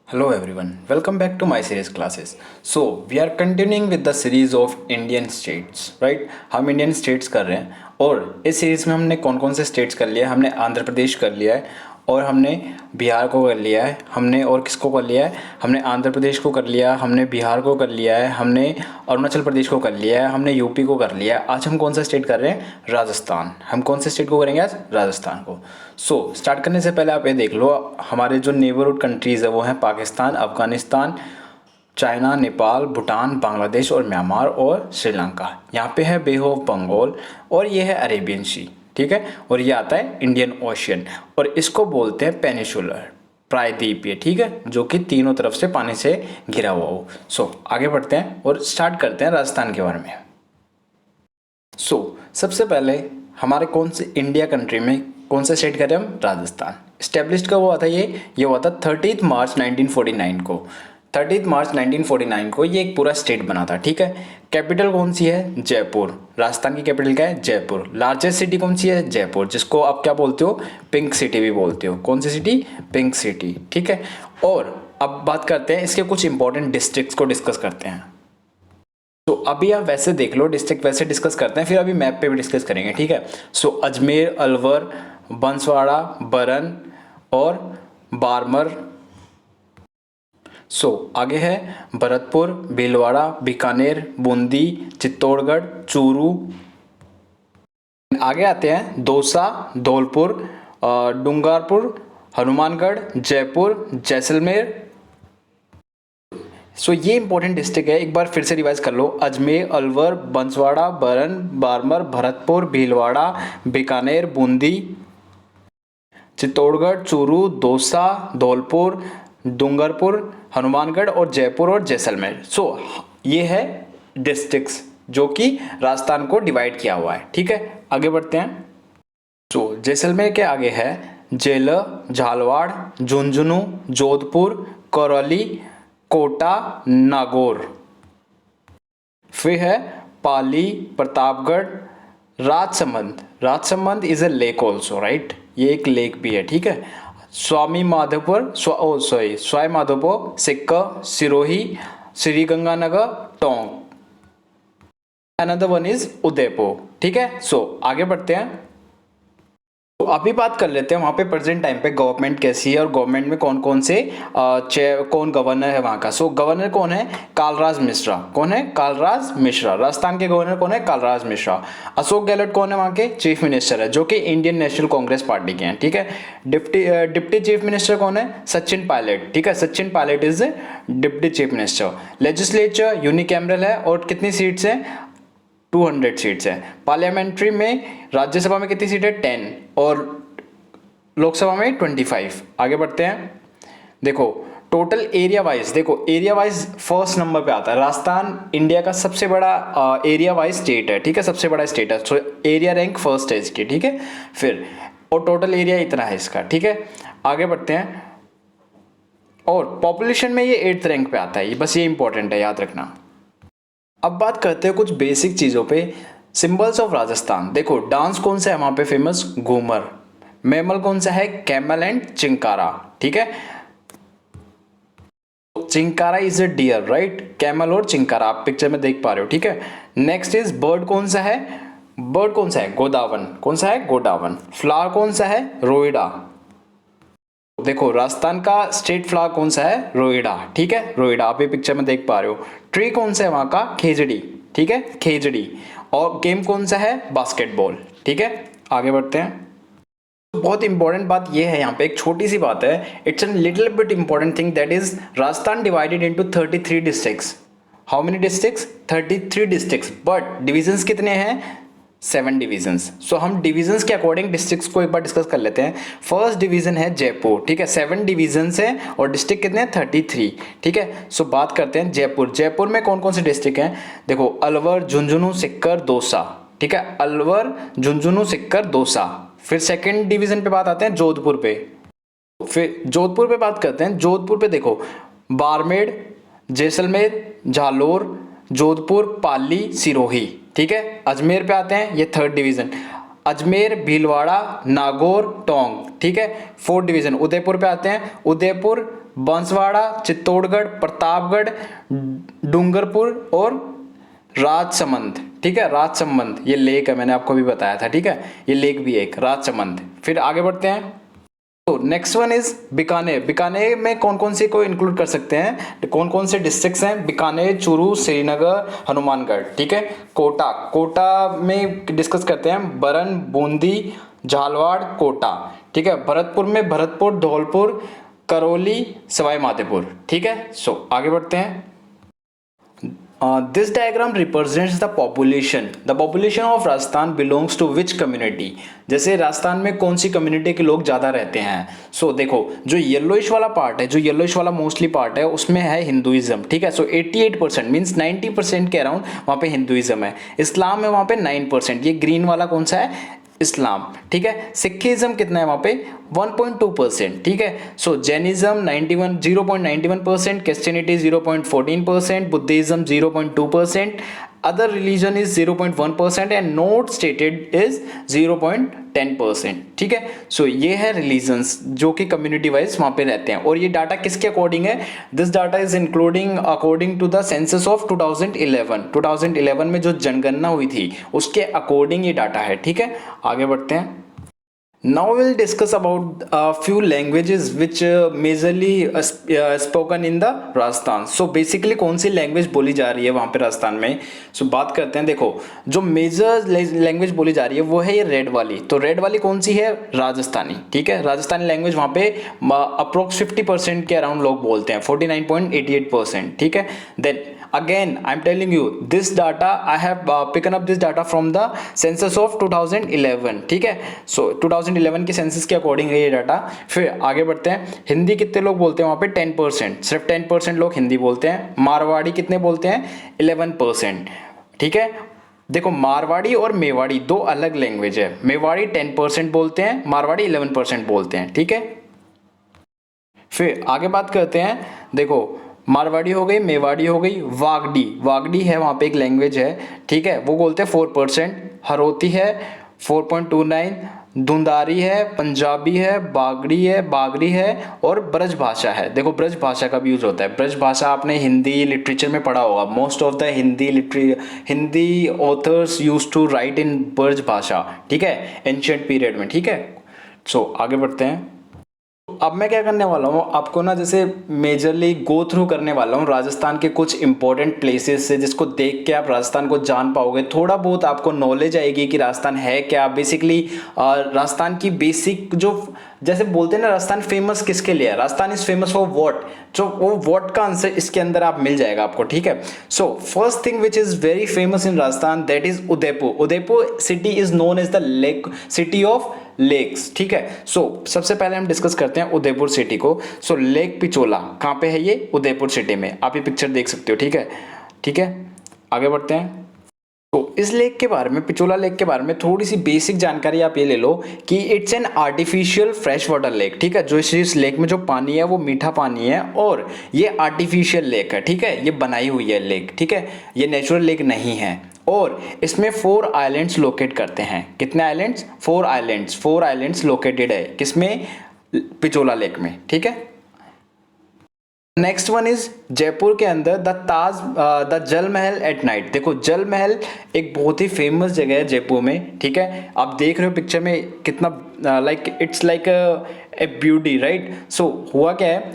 Hello everyone, welcome back to my series classes. So we are continuing with the series of Indian states, right? हम Indian states कर रहे हैं और इस series में हमने कौन कौन से स्टेट्स कर लिया है। हमने आंध्र प्रदेश कर लिया है और हमने बिहार को कर लिया है। हमने और किसको कर लिया है? हमने आंध्र प्रदेश को कर लिया, हमने बिहार को कर लिया है, हमने अरुणाचल प्रदेश को कर लिया है, हमने यूपी को कर लिया है। आज हम कौन सा स्टेट कर रहे हैं? राजस्थान। हम कौन से स्टेट को करेंगे आज? राजस्थान को। स्टार्ट करने से पहले आप ये देख लो, हमारे जो नेबरहुड कंट्रीज़ है वो हैं पाकिस्तान, अफगानिस्तान, चाइना, नेपाल, भूटान, बांग्लादेश और म्यांमार और श्रीलंका। यहाँ पे है बे ऑफ बंगाल और ये है अरेबियन सी, ठीक है। और ये आता है इंडियन ओशियन और इसको बोलते हैं पेनिनसुलर, प्रायद्वीपीय, ठीक है, जो कि तीनों तरफ से पानी से घिरा हुआ हो। आगे बढ़ते हैं और स्टार्ट करते हैं राजस्थान के बारे में। सबसे पहले हमारे कौन से इंडिया कंट्री में कौन सा स्टेट करें हम? राजस्थान। स्टैब्लिश्ड कब हुआ था ये हुआ था 30 मार्च 1949 को। 30 मार्च 1949 को ये एक पूरा स्टेट बना था, ठीक है। कैपिटल कौन सी है? जयपुर। राजस्थान की कैपिटल क्या है? जयपुर। लार्जेस्ट सिटी कौन सी है? जयपुर, जिसको आप क्या बोलते हो? पिंक सिटी भी बोलते हो। कौन सी सिटी? पिंक सिटी, ठीक है। और अब बात करते हैं इसके कुछ इंपॉर्टेंट डिस्ट्रिक्ट्स को डिस्कस करते हैं। अभी आप वैसे देख लो, डिस्ट्रिक्ट वैसे डिस्कस करते हैं, फिर अभी मैप पे भी डिस्कस करेंगे, ठीक है। अजमेर, अलवर, बंसवाड़ा, बरन और बारमर। आगे है भरतपुर, भीलवाड़ा, बीकानेर, बूंदी, चित्तौड़गढ़, चूरू। आगे आते हैं दौसा, धौलपुर, डूंगरपुर, हनुमानगढ़, जयपुर, जैसलमेर। ये इंपॉर्टेंट डिस्ट्रिक्ट है, एक बार फिर से रिवाइज कर लो। अजमेर, अलवर, बंसवाड़ा, बरन, बारमर, भरतपुर, भीलवाड़ा, बीकानेर, बूंदी, चित्तौड़गढ़, चूरू, दौसा, धौलपुर, डूंगरपुर, हनुमानगढ़ और जयपुर और जैसलमेर। ये है डिस्ट्रिक्ट्स जो कि राजस्थान को डिवाइड किया हुआ है, ठीक है। आगे बढ़ते हैं। जैसलमेर के आगे है जेलर, झालवाड़, झुंझुनू, जोधपुर, करौली, कोटा, नागौर। फिर है Pali, Pratapgarh, Rajsamand. Rajsamand is a lake also, right, ये एक लेक भी है, ठीक है। स्वामी माधोपुर, स्वाई माधोपुर, सिक्का, Sirohi, Sriganganagar, Tonk. Another one is Udaipur, ठीक है। आगे बढ़ते हैं। अभी बात कर लेते हैं वहाँ पे प्रेजेंट टाइम पे गवर्नमेंट कैसी है और गवर्नमेंट में कौन कौन से कौन गवर्नर है वहाँ का। गवर्नर कौन है? कालराज मिश्रा। कौन है? कालराज मिश्रा। राजस्थान के गवर्नर कौन है? कालराज मिश्रा। अशोक गहलोत कौन है वहाँ के? चीफ मिनिस्टर है, जो कि इंडियन नेशनल कांग्रेस पार्टी के हैं, ठीक है। डिप्टी चीफ मिनिस्टर कौन है? सचिन पायलट, ठीक है। Sachin Pilot is deputy chief minister. Legislature unicameral है और कितनी सीट्स है? 200 सीट्स है। पार्लियामेंट्री में राज्यसभा में कितनी सीट है? 10 और लोकसभा में 25। आगे बढ़ते हैं। देखो टोटल एरिया वाइज, देखो एरिया वाइज फर्स्ट नंबर पे आता है। राजस्थान इंडिया का सबसे बड़ा एरिया वाइज स्टेट है, ठीक है, सबसे बड़ा स्टेट है। एरिया रैंक फर्स्ट है इसकी, ठीक है। फिर और टोटल एरिया इतना है इसका, ठीक है। आगे बढ़ते हैं। और पॉपुलेशन में ये 8th रैंक पे आता है, बस ये इंपॉर्टेंट है, याद रखना। अब बात करते हैं कुछ बेसिक चीज़ों पे। सिंबल्स ऑफ राजस्थान, देखो डांस कौन सा है वहाँ पे फेमस? घूमर। मैमल कौन सा है? कैमल एंड चिंकारा, ठीक है। Chinkara is a deer, right. Camel और चिंकारा आप पिक्चर में देख पा रहे हो, ठीक है। नेक्स्ट इज बर्ड कौन सा है? बर्ड कौन सा है? गोदावन। कौन सा है? गोदावन। फ्लावर कौन सा है? रोइडा। देखो राजस्थान का स्टेट फ्लावर कौन सा है? रोइडा, ठीक है, रोइडा आप ये पिक्चर में देख पा रहे हो। ट्री कौन सा है वहां का? खेजड़ी, ठीक है, खेजड़ी। और गेम कौन सा है? बास्केटबॉल, ठीक है। आगे बढ़ते हैं। बहुत इंपॉर्टेंट बात ये है, यहाँ पे एक छोटी सी बात है, it's an little bit important thing, that is Rajasthan divided into 33 districts. How many districts? 33 districts, but divisions कितने हैं? 7 डिविजन्स। हम डिविजन्स के अकॉर्डिंग डिस्ट्रिक्ट्स को एक बार डिस्कस कर लेते हैं। फर्स्ट डिवीजन है जयपुर, ठीक है, 7 डिविजन्स है और डिस्ट्रिक्ट कितने हैं? 33, ठीक है। बात करते हैं जयपुर। जयपुर में कौन कौन से डिस्ट्रिक्ट हैं? देखो अलवर, झुंझुनू, सिक्कर, दौसा, ठीक है, अलवर, झुंझुनू, सिक्कर, दौसा। फिर सेकेंड डिवीजन पे बात आते हैं जोधपुर पे। फिर जोधपुर पे बात करते हैं। जोधपुर पे देखो बाड़मेर, जैसलमेर, जालोर, जोधपुर, पाली, सिरोही, ठीक है। अजमेर पे आते हैं, ये 3rd डिवीजन। अजमेर, भीलवाड़ा, नागौर, टोंक, ठीक है। 4th division. उदयपुर पे आते हैं, उदयपुर, बांसवाड़ा, चित्तौड़गढ़, प्रतापगढ़, डूंगरपुर और राजसमंद। ठीक है, राजसमंद ये लेक है, मैंने आपको भी बताया था। ठीक है, ये लेक भी है एक राजसमंद। फिर आगे बढ़ते हैं। तो next one is Bikaner. Bikaner में कौन कौन से को इंक्लूड कर सकते हैं, कौन कौन से डिस्ट्रिक्ट्स हैं? बीकानेर, चूरू, श्रीनगर, हनुमानगढ़। ठीक है, कोटा, कोटा में डिस्कस करते हैं बरन, बूंदी, झालवाड़, कोटा। ठीक है, भरतपुर में भरतपुर, धौलपुर, करौली, सवाई माधोपुर। ठीक है, सो आगे बढ़ते हैं। This diagram represents the population. The population of Rajasthan belongs to which community? जैसे राजस्थान में कौन सी कम्युनिटी के लोग ज़्यादा रहते हैं? सो देखो, जो येलोइश वाला पार्ट है, जो येलोइश वाला मोस्टली पार्ट है, उसमें है हिंदुइज्म। ठीक है, सो 88% मीन्स 90% के अराउंड वहाँ पे हिंदुइज्म है। इस्लाम है वहाँ पे 9%। ये ग्रीन वाला कौन सा है? इस्लाम। ठीक है, सिखिज्म कितना है वहाँ पे? 1.2%। ठीक है, so Jainism 0.91%, Christianity 0.14%, Buddhism 0.2%, other religion is 0.1% and not stated is 0.10%। ठीक है, सो ये है रिलीजन्स जो कि कम्युनिटी वाइज वहाँ पे रहते हैं। और ये डाटा किसके अकॉर्डिंग है? This data is including according to the census of 2011। 2011 में जो जनगणना हुई थी उसके अकॉर्डिंग ये डाटा है। ठीक है, आगे बढ़ते हैं। Now we'll discuss about a few languages which majorly spoken in the Rajasthan. So basically कौन सी लैंग्वेज बोली जा रही है वहाँ पे राजस्थान में? So बात करते हैं। देखो, जो मेजर लैंग्वेज बोली जा रही है वो है ये रेड वाली। तो रेड वाली कौन सी है? राजस्थानी। ठीक है, राजस्थानी लैंग्वेज वहाँ पे अप्रोक्स 50% के अराउंड लोग बोलते हैं, 49.88%। ठीक है, then again I'm telling you this data I have picked up this data from the census of 2011। ठीक है, सो 2011 के सेंसस के अकॉर्डिंग है ये डाटा। फिर आगे बढ़ते हैं। हिंदी कितने लोग बोलते हैं वहाँ पे? 10%, सिर्फ 10% लोग हिंदी बोलते हैं। मारवाड़ी कितने बोलते हैं? 11%। ठीक है, देखो मारवाड़ी और मेवाड़ी दो अलग लैंग्वेज है। मेवाड़ी 10% बोलते हैं, मारवाड़ी 11% बोलते हैं। ठीक है, फिर आगे बात करते हैं। देखो, मारवाड़ी हो गई, मेवाड़ी हो गई, वागडी, वागडी है वहाँ पे एक लैंग्वेज है। ठीक है, वो बोलते हैं 4%। हरोती है 4.29, धुंधारी है, पंजाबी है, बागड़ी है, बागरी है और ब्रज भाषा है। देखो, ब्रज भाषा का भी यूज होता है। ब्रज भाषा आपने हिंदी लिटरेचर में पढ़ा होगा। Most of the Hindi authors use to write in Braj Bhasha. ठीक है, एंशिएंट पीरियड में। ठीक है, सो आगे बढ़ते हैं। अब मैं क्या करने वाला हूँ, आपको ना जैसे मेजरली गो थ्रू करने वाला हूँ राजस्थान के कुछ इंपॉर्टेंट प्लेसेस से, जिसको देख के आप राजस्थान को जान पाओगे। थोड़ा बहुत आपको नॉलेज आएगी कि राजस्थान है क्या। बेसिकली राजस्थान की बेसिक जो, जैसे बोलते हैं ना, राजस्थान फेमस किसके लिए है? Rajasthan is famous for what? जो वो व्हाट का आंसर इसके अंदर आप मिल जाएगा आपको। ठीक है, so first thing which is very famous in Rajasthan, that is Udaipur. Udaipur city is known as the lake city of lakes. ठीक है, सो सबसे पहले हम डिस्कस करते हैं उदयपुर सिटी को। सो लेक पिचोला कहाँ पे है? ये उदयपुर सिटी में। आप ये पिक्चर देख सकते हो। ठीक है, ठीक है, आगे बढ़ते हैं। तो इस लेक के बारे में, पिचोला लेक के बारे में थोड़ी सी बेसिक जानकारी आप ये ले लो कि it's an artificial fresh water lake. ठीक है, जो इस लेक में जो पानी है वो मीठा पानी है और ये आर्टिफिशियल लेक है। ठीक है, ये बनाई हुई है लेक। ठीक है, ये नेचुरल लेक नहीं है। और इसमें 4 आइलैंड्स लोकेट करते हैं। कितने आइलैंड्स? 4 आइलैंड्स। 4 आइलैंड्स लोकेटेड है किसमें? पिचोला लेक में। ठीक है, नेक्स्ट वन इज जयपुर के अंदर द जल महल एट नाइट। देखो, जल महल एक बहुत ही फेमस जगह है जयपुर में। ठीक है, आप देख रहे हो पिक्चर में कितना like it's like a beauty, right? So हुआ क्या है,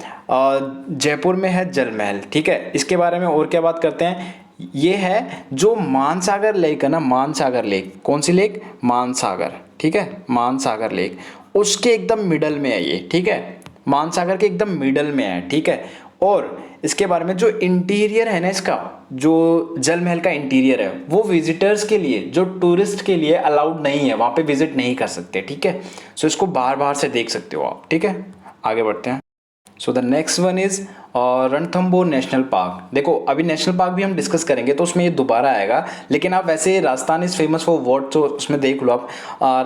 जयपुर में है जल महल। ठीक है, इसके बारे में और क्या बात करते हैं? ये है जो मानसागर लेक है ना, मानसागर लेक। कौन सी लेक? मानसागर। ठीक है, मानसागर लेक उसके एकदम मिडल में है ये। ठीक है, मानसागर के एकदम मिडल में है। ठीक है, और इसके बारे में जो इंटीरियर है ना, इसका जो जल महल का इंटीरियर है वो विजिटर्स के लिए, जो टूरिस्ट के लिए अलाउड नहीं है, वहाँ पे विजिट नहीं कर सकते। ठीक है, सो इसको बाहर बाहर से देख सकते हो आप। ठीक है, आगे बढ़ते हैं। So the next one is Ranthambore national park. देखो, अभी नेशनल पार्क भी हम डिस्कस करेंगे तो उसमें ये दोबारा आएगा, लेकिन आप वैसे Rajasthan is famous for what, तो उसमें देख लो आप।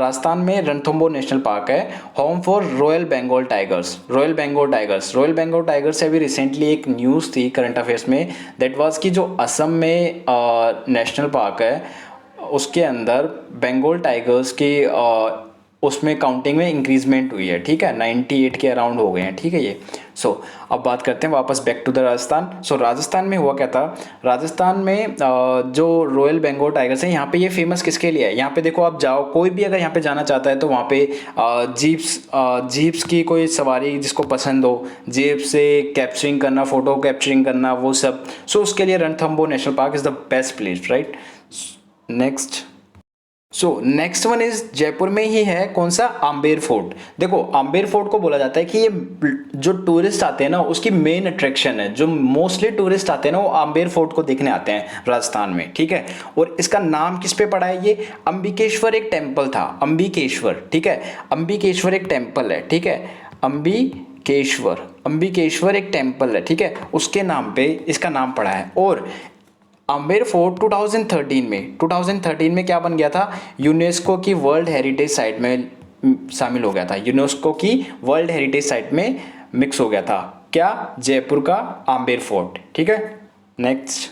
राजस्थान में रणथंबोर नेशनल पार्क है, home for royal Bengal tigers. Royal Bengal tigers, royal Bengal tigers से अभी रिसेंटली एक न्यूज़ थी करंट अफेयर्स में, दैट वाज कि जो असम में नेशनल पार्क है उसके अंदर बंगाल टाइगर्स की उसमें काउंटिंग में इंक्रीजमेंट हुई है, ठीक है, 98 के अराउंड हो गए हैं, ठीक है ये। सो अब बात करते हैं वापस बैक टू द राजस्थान। सो राजस्थान में हुआ क्या था, राजस्थान में जो रॉयल बंगाल टाइगर्स है, यहाँ पे ये फेमस किसके लिए है, यहाँ पे देखो आप जाओ, कोई भी अगर यहाँ पे जाना चाहता है तो वहाँ पे जीप्स की कोई सवारी जिसको पसंद हो, जीप से कैप्चरिंग करना, फोटो कैप्चरिंग करना, वो सब, सो उसके लिए Ranthambore national park is the best place, right. Next, so next one is Jaipur में ही है, कौन सा, आम्बेर फोर्ट। देखो आम्बेर फोर्ट को बोला जाता है कि ये जो टूरिस्ट आते हैं ना उसकी मेन अट्रैक्शन है, जो मोस्टली टूरिस्ट आते हैं ना वो आम्बेर फोर्ट को देखने आते हैं राजस्थान में, ठीक है। और इसका नाम किस पे पड़ा है, ये अंबिकेश्वर एक टेम्पल था, अंबिकेश्वर, ठीक है, अंबिकेश्वर एक टेम्पल है, ठीक है, अंबिकेश्वर एक टेम्पल है, ठीक है, उसके नाम पे इसका नाम पड़ा है। और आम्बेर फोर्ट 2013 में क्या बन गया था, यूनेस्को की वर्ल्ड हेरिटेज साइट में शामिल हो गया था, यूनेस्को की वर्ल्ड हेरिटेज साइट में मिक्स हो गया था, क्या, जयपुर का आम्बेर फोर्ट, ठीक है। Next,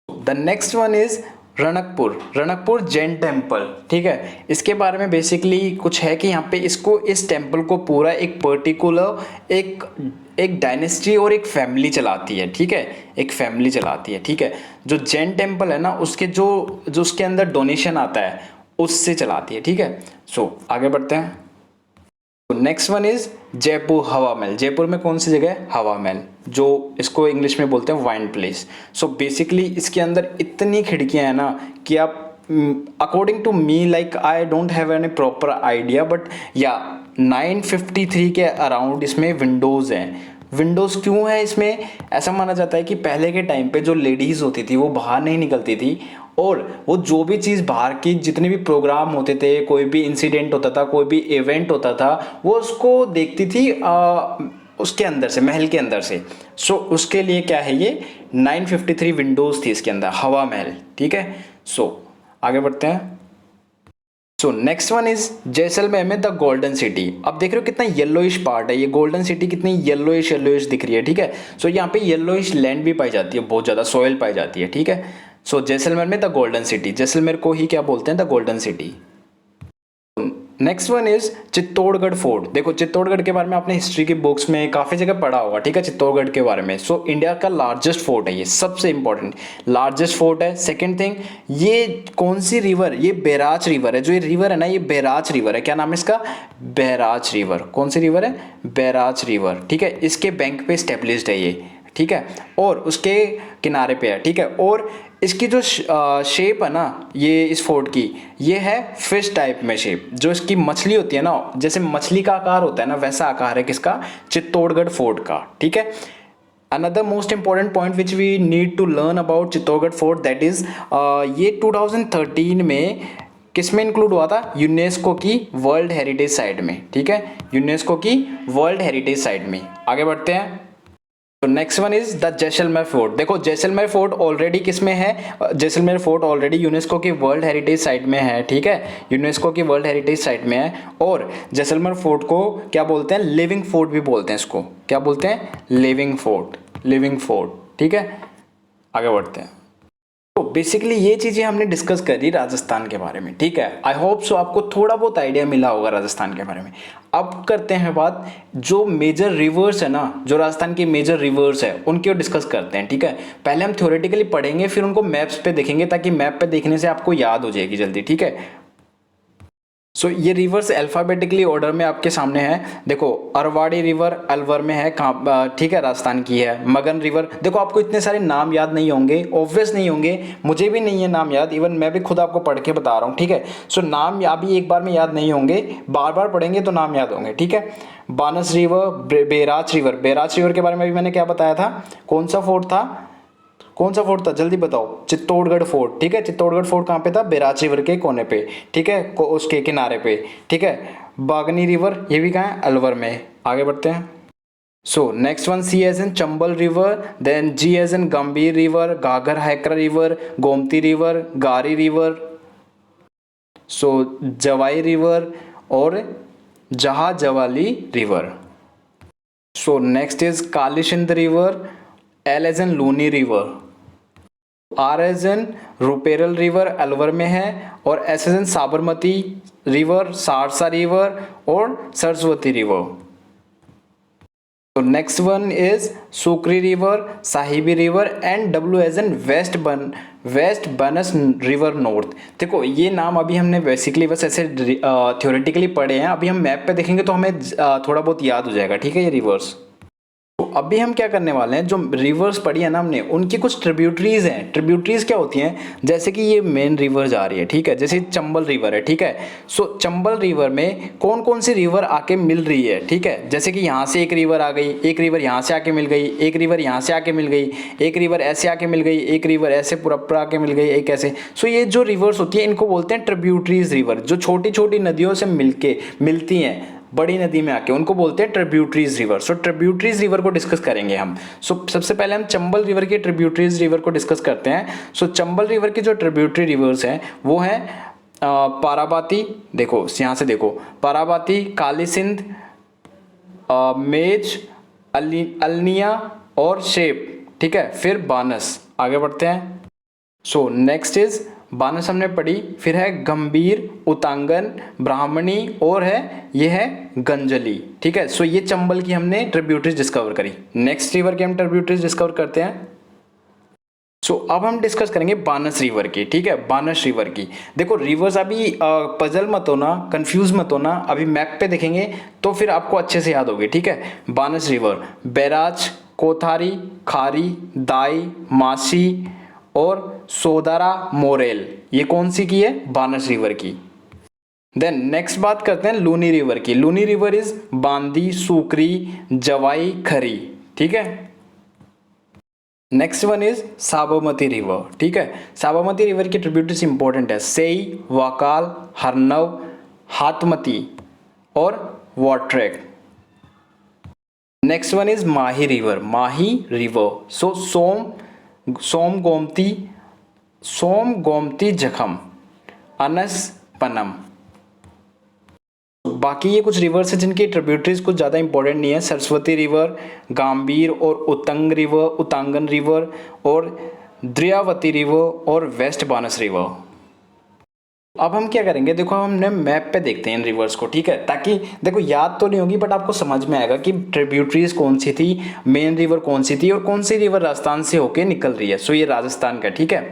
the next one is Ranakpur Jain temple, ठीक है। इसके बारे में बेसिकली कुछ है कि यहाँ पे इस टेम्पल को पूरा एक पर्टिकुलर एक डायनेस्टी और एक फैमिली चलाती है, ठीक है, एक फैमिली चलाती है, ठीक है। जो जैन टेम्पल है ना उसके जो उसके अंदर डोनेशन आता है उससे चलाती है, ठीक है। सो आगे बढ़ते हैं। नेक्स्ट वन इज जयपुर हवा महल। जयपुर में कौन सी जगह है, हवा महल, जो इसको इंग्लिश में बोलते हैं वाइन प्लेस। सो बेसिकली इसके अंदर इतनी खिड़कियां हैं ना कि आप according to me, like I don't have any proper idea, but या 953 के अराउंड इसमें विंडोज़ हैं। विंडोज़ क्यों है इसमें, ऐसा माना जाता है कि पहले के टाइम पे जो लेडीज़ होती थी वो बाहर नहीं निकलती थी, और वो जो भी चीज़ बाहर की जितने भी प्रोग्राम होते थे, कोई भी इंसिडेंट होता था, कोई भी इवेंट होता था, वो उसको देखती थी उसके अंदर से, महल के अंदर से। सो उसके लिए क्या है, ये 953 विंडोज़ थी इसके अंदर, हवा महल, ठीक है। सो आगे बढ़ते हैं। So next one is Jaisalmer में द गोल्डन सिटी। अब देख रहे हो कितना येलोइश पार्ट है, ये गोल्डन सिटी कितनी येलोइश दिख रही है, ठीक है। सो यहाँ पे येलोइश लैंड भी पाई जाती है, बहुत ज़्यादा सॉइल पाई जाती है, ठीक है। सो जैसलमेर में द गोल्डन सिटी, जैसलमेर को ही क्या बोलते हैं, the golden city. Next one is Chittorgarh fort. देखो चित्तौड़गढ़ के बारे में आपने हिस्ट्री की बुक्स में काफ़ी जगह पढ़ा होगा, ठीक है, चित्तौड़गढ़ के बारे में। सो इंडिया का लार्जेस्ट फोर्ट है ये, सबसे इंपॉर्टेंट लार्जेस्ट फोर्ट है। सेकंड थिंग, ये कौन सी रिवर, ये बैराज रिवर है, जो ये रिवर है ना ये बैराज रिवर है, क्या नाम है इसका, बैराज रिवर। कौन सी रिवर है, बैराज रिवर, ठीक है, इसके बैंक पे स्टेब्लिश्ड है ये, ठीक है, और उसके किनारे पे है, ठीक है। और इसकी जो शेप है ना ये इस फोर्ट की, ये है फिश टाइप में शेप, जो इसकी मछली होती है ना, जैसे मछली का आकार होता है ना वैसा आकार है किसका, चित्तौड़गढ़ फोर्ट का, ठीक है। Another most important point which we need to learn about Chittorgarh fort, that is ये 2013 में किस में इंक्लूड हुआ था, यूनेस्को की वर्ल्ड हेरिटेज साइट में, ठीक है, यूनेस्को की वर्ल्ड हेरिटेज साइट में। आगे बढ़ते हैं। तो next one is the Jaisalmer fort. देखो जैसलमेर फोर्ट ऑलरेडी किस में है, जैसलमेर फोर्ट ऑलरेडी यूनेस्को की वर्ल्ड हेरिटेज साइट में है, ठीक है, यूनेस्को की वर्ल्ड हेरिटेज साइट में है। और जैसलमेर फोर्ट को क्या बोलते हैं, लिविंग फोर्ट भी बोलते हैं, इसको क्या बोलते हैं, लिविंग फोर्ट, ठीक है। आगे बढ़ते हैं। तो बेसिकली ये चीज़ें हमने डिस्कस करी राजस्थान के बारे में, ठीक है। आई होप सो आपको थोड़ा बहुत आइडिया मिला होगा राजस्थान के बारे में। अब करते हैं बात जो मेजर रिवर्स है ना, जो राजस्थान की मेजर रिवर्स है उनकी डिस्कस करते हैं, ठीक है। पहले हम थ्योरेटिकली पढ़ेंगे, फिर उनको मैप्स पे देखेंगे, ताकि मैप पे देखने से आपको याद हो जाएगी जल्दी, ठीक है। सो ये रिवर्स अल्फ़ाबेटिकली ऑर्डर में आपके सामने है। देखो अरवाड़ी रिवर अलवर में है, कहाँ, ठीक है, राजस्थान की है। मगन रिवर, देखो आपको इतने सारे नाम याद नहीं होंगे, ऑब्वियस नहीं होंगे, मुझे भी नहीं है नाम याद, इवन मैं भी खुद आपको पढ़ के बता रहा हूँ, ठीक है। सो नाम अभी एक बार में याद नहीं होंगे, बार बार पढ़ेंगे तो नाम याद होंगे, ठीक है। बानस रिवर, बैराज रिवर के बारे में भी मैंने क्या बताया था, कौन सा फोर्ट था, जल्दी बताओ, चित्तौड़गढ़ फोर्ट, ठीक है। चित्तौड़गढ़ फोर्ट कहाँ पे था, बैराज रिवर के कोने पे, ठीक है, उसके किनारे पे, ठीक है। बागनी रिवर ये भी कहाँ है, अलवर में। आगे बढ़ते हैं। So next one, C as in Chambal river, then G as in Gambhir river, Ghaggar Hakra river, Gomti river, Gari river, so Jawai river और Jahajwali river. So next is Kalisindh river, L as in Luni river, R as in Ruparel river Alwar में है, और S as in Sabarmati river, Sarsa river और Saraswati river. तो next one is Sukri river, Sahibi river and W as an waste बनस river north. देखो ये नाम अभी हमने बेसिकली बस ऐसे थ्योरेटिकली पढ़े हैं, अभी हम मैप पे देखेंगे तो हमें थोड़ा बहुत याद हो जाएगा, ठीक है, ये रिवर्स। तो अभी हम क्या करने वाले हैं, जो रिवर्स पढ़ी है ना हमने, उनकी कुछ ट्रिब्यूटरीज हैं। ट्रिब्यूटरीज क्या होती हैं, जैसे कि ये मेन रिवर जा रही है, ठीक है, जैसे चंबल रिवर है, ठीक है। सो चंबल रिवर में कौन कौन सी रिवर आके मिल रही है, ठीक है, जैसे कि यहाँ से एक रिवर आ गई, एक रिवर यहाँ से आके मिल गई, एक रिवर यहाँ से आके मिल गई, एक रिवर ऐसे आके मिल गई, एक रिवर ऐसे पूरा आके मिल गई, एक ऐसे। सो ये जो रिवर्स होती है इनको बोलते हैं ट्रिब्यूटरीज रिवर, जो छोटी छोटी नदियों से मिलती हैं बड़ी नदी में आके, उनको बोलते हैं ट्रिब्यूटरीज रिवर। सो ट्रिब्यूटरीज रिवर को डिस्कस करेंगे हम। सो सबसे पहले हम चंबल रिवर के ट्रिब्यूटरीज रिवर को डिस्कस करते हैं। सो चंबल रिवर की जो ट्रिब्यूटरी रिवर्स हैं वो हैं पाराबाती, देखो यहाँ से देखो, पाराबाती, काली सिंध, मेज, अल्निया और शेप, ठीक है। फिर बानस, आगे बढ़ते हैं। सो नेक्स्ट इज बानस हमने पढ़ी, फिर है गंभीर, उतांगन, ब्राह्मणी और है ये है गंजली, ठीक है। सो ये चंबल की हमने ट्रिब्यूटरीज डिस्कवर करी। नेक्स्ट रिवर की हम ट्रिब्यूटरीज डिस्कवर करते हैं। सो अब हम डिस्कस करेंगे बानस रिवर की, ठीक है, बानस रिवर की। देखो रिवर्स अभी पजल मत होना, कंफ्यूज मत होना, अभी मैप पे देखेंगे तो फिर आपको अच्छे से याद होगी, ठीक है। बानस रिवर बैराज, कोथारी, खारी, दाई, मासी और सोदारा मोरेल, ये कौन सी की है, बानस रिवर की। देन नेक्स्ट बात करते हैं लूनी रिवर की। लूनी रिवर इज बांदी, सुकरी, जवाई, खरी, ठीक है। Next one is Sabarmati river, ठीक है। साबरमती रिवर की ट्रिब्यूटरीज इंपॉर्टेंट है, सेई, वाकाल, हरनव, हाथमती और Watrak. Next one is Mahi river, Mahi river. So Som Gomti Jakham, Anas पनम। बाकी ये कुछ रिवर्स है जिनकी ट्रिब्यूटरीज कुछ ज़्यादा इंपॉर्टेंट नहीं है, सरस्वती रिवर, गांबीर और उतांगन रिवर और द्रियावती रिवर और वेस्ट बानस रिवर। अब हम क्या करेंगे, देखो हमने मैप पे देखते हैं इन रिवर्स को, ठीक है, ताकि देखो याद तो नहीं होगी बट आपको समझ में आएगा कि ट्रिब्यूटरीज कौन सी थी, मेन रिवर कौन सी थी और कौन सी रिवर राजस्थान से होके निकल रही है। सो ये राजस्थान का, ठीक है।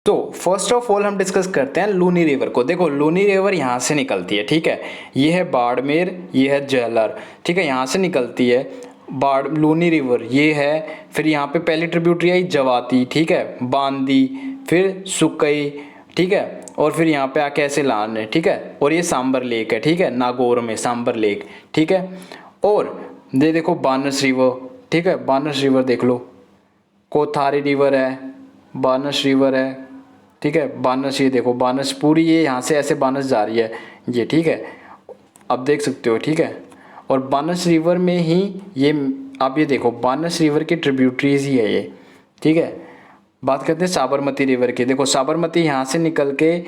तो फर्स्ट ऑफ ऑल हम डिस्कस करते हैं लूनी रिवर को। देखो लूनी रिवर यहाँ से निकलती है, ठीक है, ये है बाड़मेर, ये है जेलर, ठीक है, यहाँ से निकलती है लूनी रिवर, ये है। फिर यहाँ पे पहली ट्रिब्यूटरी आई जवाती, ठीक है, बांदी, फिर सुकई, ठीक है, और फिर यहाँ पे आके ऐसे लान है, ठीक है, और ये सांबर लेक है, ठीक है, नागौर में सांबर लेक, ठीक है। और ये देखो बानस रिवर, ठीक है, बानस रिवर देख लो, कोथारी रिवर है, बानस रिवर है, ठीक है, बानस, ये देखो बानस पूरी ये यहाँ से ऐसे बानस जा रही है ये, ठीक है, अब देख सकते हो, ठीक है। और बानस रिवर में ही ये आप ये देखो बानस रिवर की ट्रिब्यूटरीज ही है ये, ठीक है। बात करते हैं साबरमती रिवर की। देखो साबरमती यहाँ से निकल के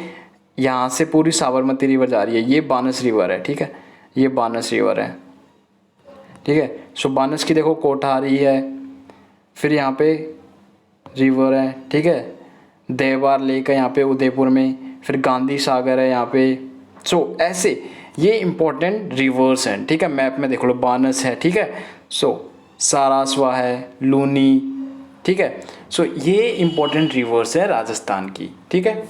यहाँ से पूरी साबरमती रिवर जा रही है, ये बानस रिवर है, ठीक है, ये बानस रिवर है, ठीक है। सो बानस की देखो कोठारी है, फिर यहाँ पे रिवर है, ठीक है, देवार लेक है यहाँ पे उदयपुर में, फिर गांधी सागर है यहाँ पे। सो ऐसे ये इंपॉर्टेंट रिवर्स हैं, ठीक है, मैप में देख लो, बानस है, ठीक है, सो सारास्वा है, लूनी, ठीक है। सो ये इंपॉर्टेंट रिवर्स है राजस्थान की, ठीक है।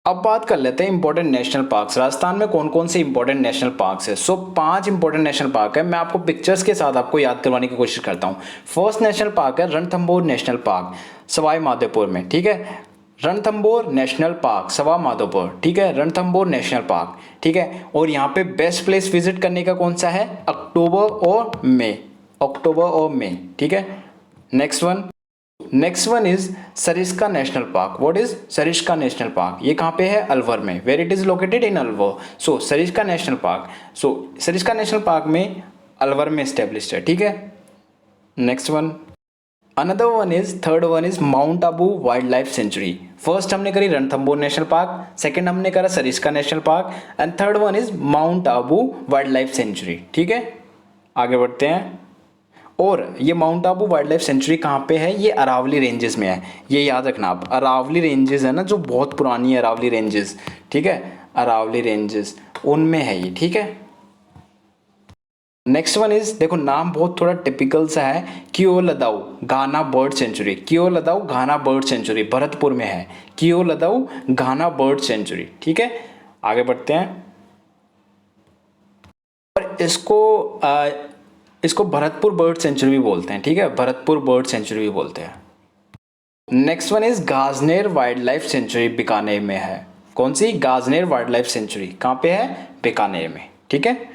अब बात कर लेते हैं इंपॉर्टेंट नेशनल पार्क्स। राजस्थान में कौन कौन से इंपॉर्टेंट नेशनल पार्क्स है। सो 5 इंपॉर्टेंट नेशनल पार्क है, मैं आपको पिक्चर्स के साथ आपको याद करवाने की कोशिश करता हूँ। फर्स्ट नेशनल पार्क है रणथंभौर नेशनल पार्क, सवाई माधोपुर में, ठीक है, रणथंभौर नेशनल पार्क सवा माधोपुर, ठीक है, रणथंभौर नेशनल पार्क, ठीक है। और यहाँ पे बेस्ट प्लेस विजिट करने का कौन सा है, अक्टूबर और मई, ठीक है। Next one is Sariska national park. What is Sariska national park, ये कहाँ पे है, अलवर में, where it is located in Alwar. So Sariska national park, so Sariska national park में अलवर में एस्टेब्लिश्ड है, ठीक है। Next one, another one is, third one is Mount Abu wildlife sanctuary. First हमने करी रणथंभौर नेशनल पार्क, सेकंड हमने करा Sariska national park and third one is Mount Abu wildlife sanctuary, ठीक है। आगे बढ़ते हैं। और ये mount Abu wildlife sanctuary कहाँ पे है, ये अरावली रेंजेस में है, ये याद रखना आप। अरावली रेंजेस है ना, जो बहुत पुरानी है अरावली रेंजेस, ठीक है, अरावली रेंजेस उनमें है ये, ठीक है। नेक्स्ट वन इज, देखो नाम बहुत थोड़ा टिपिकल सा है, कियोलदाउ घाना बर्ड सेंचुरी, कियोलदाउ घाना बर्ड सेंचुरी भरतपुर में है, कियोलदाउ घाना बर्ड सेंचुरी, ठीक है। आगे बढ़ते हैं, और इसको भरतपुर बर्ड सेंचुरी भी बोलते हैं, ठीक है, भरतपुर बर्ड सेंचुरी भी बोलते हैं। Next one is Gajner wildlife sanctuary Bikaner में है। कौन सी, गाजनेर वाइल्ड लाइफ सेंचुरी कहाँ पे है, बीकानेर में, ठीक है।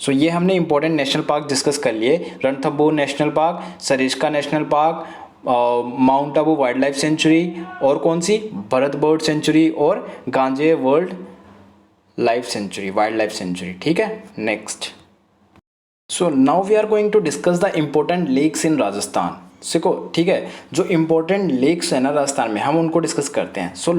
सो ये हमने इंपॉर्टेंट नेशनल पार्क डिस्कस कर लिए, Ranthambore national park, Sariska national park, mount Abu wildlife sanctuary, और कौन सी, भरत बर्ड सेंचुरी, और गांजे world life sanctuary, wildlife sanctuary, ठीक है। Next, so now we are going to discuss the important lakes in Rajasthan. देखो ठीक है, जो इम्पोर्टेंट लेक्स है ना राजस्थान में, हम उनको डिस्कस करते हैं। सो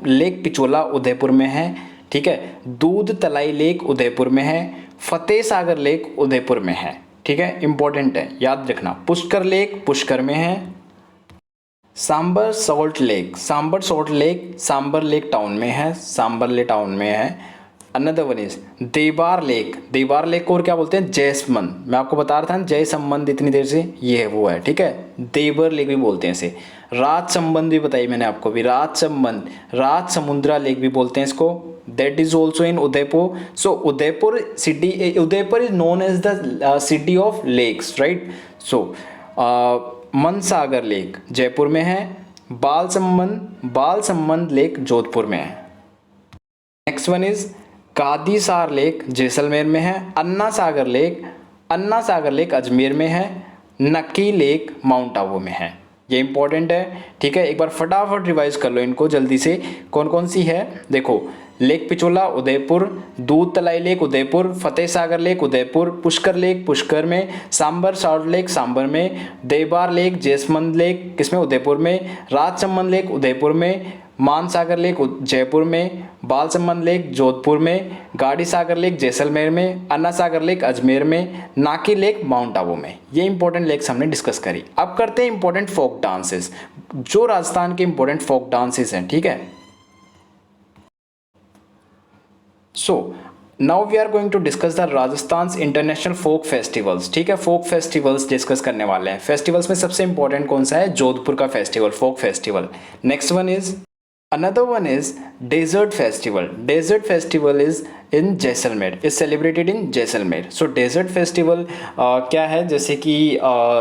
लेक पिचोला उदयपुर में है, ठीक है, दूध तलाई लेक उदयपुर में है, फतेह सागर लेक उदयपुर में है, ठीक है, इंपॉर्टेंट है, याद रखना। पुष्कर लेक पुष्कर में है, Sambhar salt lake Sambhar lake town में है, सांबर लेक टाउन में है। Another one is Dhebar lake को और क्या बोलते हैं, जयसमंद, मैं आपको बता रहा था जय संबंध इतनी देर से, ये है वो है, ठीक है, देबर लेक भी बोलते हैं इसे। राज संबंध भी बताई मैंने आपको भी, राज समुद्रा लेक भी बोलते हैं इसको, that is also in Udaipur. So Udaipur is known as the city of lakes, right. So Mansagar lake Jaipur में है, बाल संबंध लेक जोधपुर में है। Next one is Gadisar lake Jaisalmer में है, अन्ना सागर लेक अजमेर में है, नक्की लेक माउंट आबू में है। ये इंपॉर्टेंट है, ठीक है, एक बार फटाफट रिवाइज कर लो इनको जल्दी से, कौन कौन सी है। देखो, लेक पिचोला उदयपुर, दूध तलाई lake Udaipur, Fateh Sagar lake Udaipur, Pushkar lake Pushkar में, सांबर सॉल्ट लेक सांबर में, देबार लेक जयसमंद लेक किसमें, उदयपुर में, राजसमंद लेक उदयपुर में, मानसागर लेक जयपुर में, बाल संबंध लेक जोधपुर में, गाड़ी सागर लेक जैसलमेर में, अन्ना सागर लेक अजमेर में, नाकी लेक माउंट आबू में। ये इंपॉर्टेंट लेक्स हमने डिस्कस करी। अब करते हैं इंपॉर्टेंट फोक डांसेस, जो राजस्थान के इंपॉर्टेंट फोक डांसेस हैं, ठीक है। So now we are going to discuss the Rajasthan international folk festivals, ठीक है, फोक फेस्टिवल्स डिस्कस करने वाले हैं। फेस्टिवल्स में सबसे इंपॉर्टेंट कौन सा है, जोधपुर का festival, folk festival. Next one is, another one is desert festival is in Jaisalmer, is celebrated in Jaisalmer. So desert festival क्या है, जैसे कि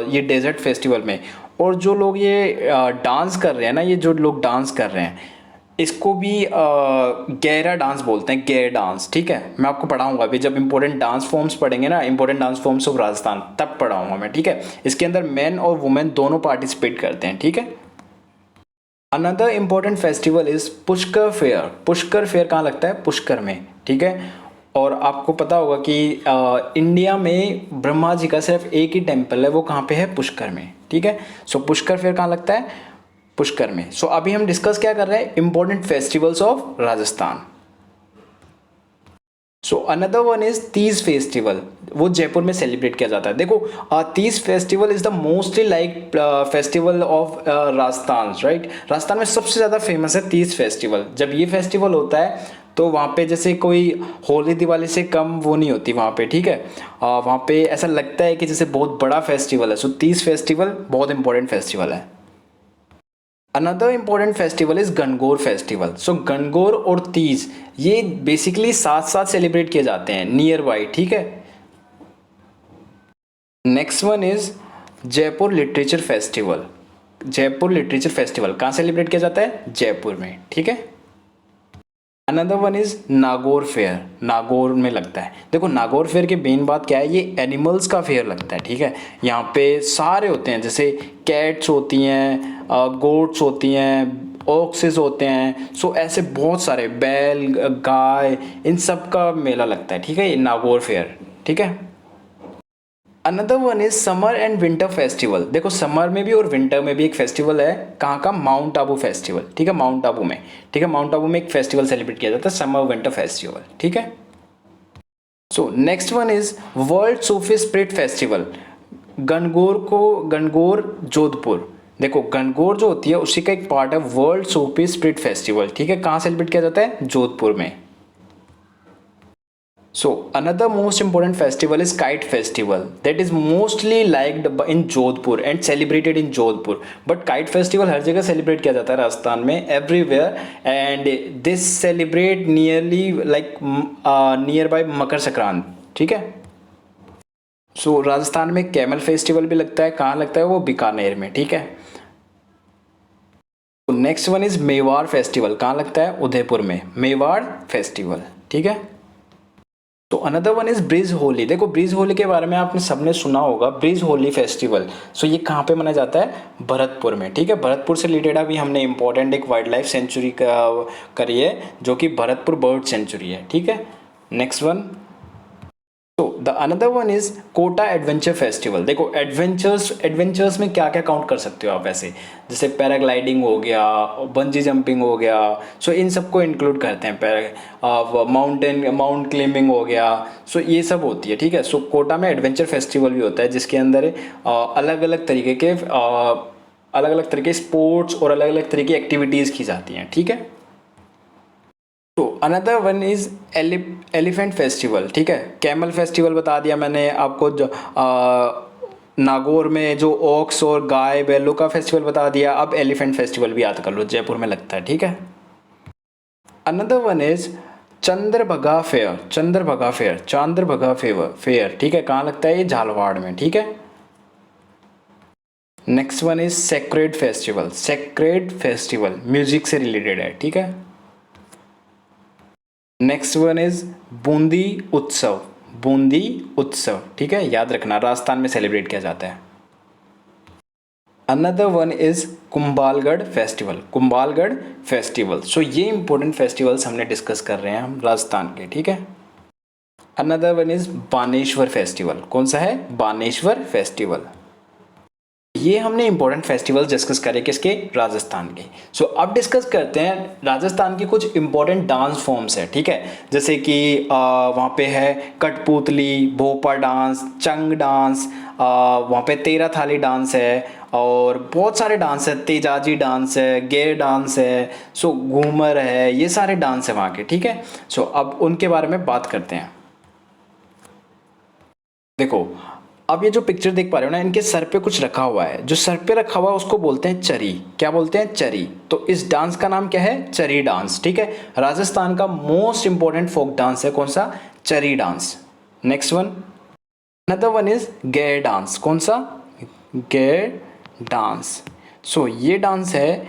ये desert festival में, और जो लोग ये डांस कर रहे हैं ना, ये जो लोग डांस कर रहे हैं, इसको भी गैरा डांस बोलते हैं, गैर डांस, ठीक है। मैं आपको पढ़ाऊंगा अभी, जब इंपॉर्टेंट डांस फॉर्म्स पढ़ेंगे ना, important dance forms of Rajasthan, तब पढ़ाऊंगा मैं, ठीक है। इसके अंदर मैन और वुमेन दोनों पार्टिसिपेट करते हैं, ठीक है। Another important festival is Pushkar fair कहाँ लगता है, पुष्कर में, ठीक है। और आपको पता होगा कि इंडिया में ब्रह्मा जी का सिर्फ एक ही टेम्पल है, वो कहाँ पे है, पुष्कर में, ठीक है। सो पुष्कर फेयर कहाँ लगता है, पुष्कर में। सो अभी हम डिस्कस क्या कर रहे हैं, important festivals of Rajasthan. So another one is Teej festival, वो जयपुर में सेलिब्रेट किया जाता है। देखो, Teej festival is the mostly like festival of Rajasthan, right. Rajasthan में सबसे ज़्यादा फेमस है तीज फेस्टिवल। जब ये फेस्टिवल होता है तो वहाँ पे जैसे कोई होली दिवाली से कम वो नहीं होती वहाँ पे, ठीक है। वहाँ पे ऐसा लगता है कि जैसे बहुत बड़ा फेस्टिवल है। सो तीज फेस्टिवल बहुत इंपॉर्टेंट फेस्टिवल है। Another important festival is Gangaur festival. So Gangaur और तीज ये बेसिकली साथ साथ सेलिब्रेट किए जाते हैं, नियर बाई, ठीक है। Next one is Jaipur literature festival. कहाँ सेलिब्रेट किया जाता है, जयपुर में, ठीक है। Another one is Nagaur fair, Nagaur में लगता है। देखो, नागौर फेयर की मेन बात क्या है, ये एनिमल्स का फेयर लगता है, ठीक है। यहाँ पे सारे होते हैं, जैसे कैट्स होती हैं, गोट्स होती हैं, ऑक्सेस होते हैं। सो ऐसे बहुत सारे बैल, गाय, इन सब का मेला लगता है, ठीक है, ये नागौर फेयर, ठीक है। Another one is summer and winter festival. देखो, समर में भी और विंटर में भी एक फेस्टिवल है, कहाँ का, माउंट आबू फेस्टिवल, ठीक है, माउंट आबू में, ठीक है। माउंट आबू में एक फेस्टिवल सेलिब्रेट किया जाता है, समर विंटर फेस्टिवल, ठीक है। So next one is world Sufi spirit festival. Gangaur Jodhpur, देखो गणगौर जो होती है उसी का एक पार्ट है वर्ल्ड सोफी स्प्रिट फेस्टिवल, ठीक है। कहाँ सेलिब्रेट किया जाता है? जोधपुर में। So another most important festival is kite festival that is mostly liked in Jodhpur and celebrated in Jodhpur. But kite festival हर जगह celebrate किया जाता है राजस्थान में, everywhere, and this celebrate nearly like nearby Makar Sankrant, ठीक है। सो राजस्थान में कैमल फेस्टिवल भी लगता है, कहाँ लगता है? वो बीकानेर में, ठीक है। Next one is Mewar festival, कहाँ लगता है? उदयपुर में, मेवाड़ फेस्टिवल, ठीक है। तो another one is bridge Holi, देखो ब्रिज होली के बारे में आपने सबने सुना होगा, ब्रिज होली फेस्टिवल। सो ये कहाँ पे मनाया जाता है? भरतपुर में, ठीक है। भरतपुर से रिलेटेड अभी हमने इंपॉर्टेंट एक वाइल्ड लाइफ सेंचुरी का करी है जो कि भरतपुर बर्ड सेंचुरी है, ठीक है। नेक्स्ट वन, तो the another one is Kota adventure festival. देखो एडवेंचर्स में क्या क्या काउंट कर सकते हो आप ऐसे, जैसे पैराग्लाइडिंग हो गया, बंजी जंपिंग हो गया, सो इन सबको इंक्लूड करते हैं। माउंट क्लाइंबिंग हो गया, सो ये सब होती है, ठीक है। सो कोटा में एडवेंचर फेस्टिवल भी होता है जिसके अंदर अलग अलग तरीके स्पोर्ट्स और अलग अलग तरीके एक्टिविटीज़ की जाती हैं, ठीक है। तो another one is elephant festival, ठीक है। कैमल फेस्टिवल बता दिया मैंने आपको, जो नागौर में जो ओक्स और गाय बैलों का फेस्टिवल बता दिया। अब एलिफेंट फेस्टिवल भी याद कर लो, जयपुर में लगता है, ठीक है। Another one is Chandrabhaga fair, ठीक है। कहाँ लगता है? ये झालवाड़ में, ठीक है। Next one is sacred festival music से रिलेटेड है, ठीक है। नेक्स्ट वन इज बूंदी उत्सव, ठीक है, याद रखना, राजस्थान में सेलिब्रेट किया जाता है। Another one is Kumbhalgarh festival. So ये इंपॉर्टेंट फेस्टिवल्स हमने डिस्कस कर रहे हैं हम राजस्थान के, ठीक है। Another one is Baneshwar festival, कौन सा है? बानेश्वर फेस्टिवल। ये हमने इंपॉर्टेंट फेस्टिवल्स डिस्कस करे किसके? राजस्थान के। सो अब डिस्कस करते हैं राजस्थान की कुछ इंपॉर्टेंट डांस फॉर्म्स है, ठीक है। जैसे कि वहाँ पे है कठपुतली, भोपा डांस, चंग डांस, वहाँ पे तेरह थाली डांस है और बहुत सारे डांस है, तेजाजी डांस है, गेर डांस है, सो घूमर है, ये सारे डांस है वहाँ के, ठीक है। सो अब उनके बारे में बात करते हैं। देखो अब ये जो पिक्चर देख पा रहे हो ना, इनके सर पे कुछ रखा हुआ है, जो सर पे रखा हुआ है उसको बोलते हैं चरी। क्या बोलते हैं? चरी। तो इस डांस का नाम क्या है? चरी डांस, ठीक है। राजस्थान का मोस्ट इंपॉर्टेंट फोक डांस है, कौन सा? चरी dance. Next one, another one is गेर डांस, कौन सा? गेर डांस। सो ये डांस है,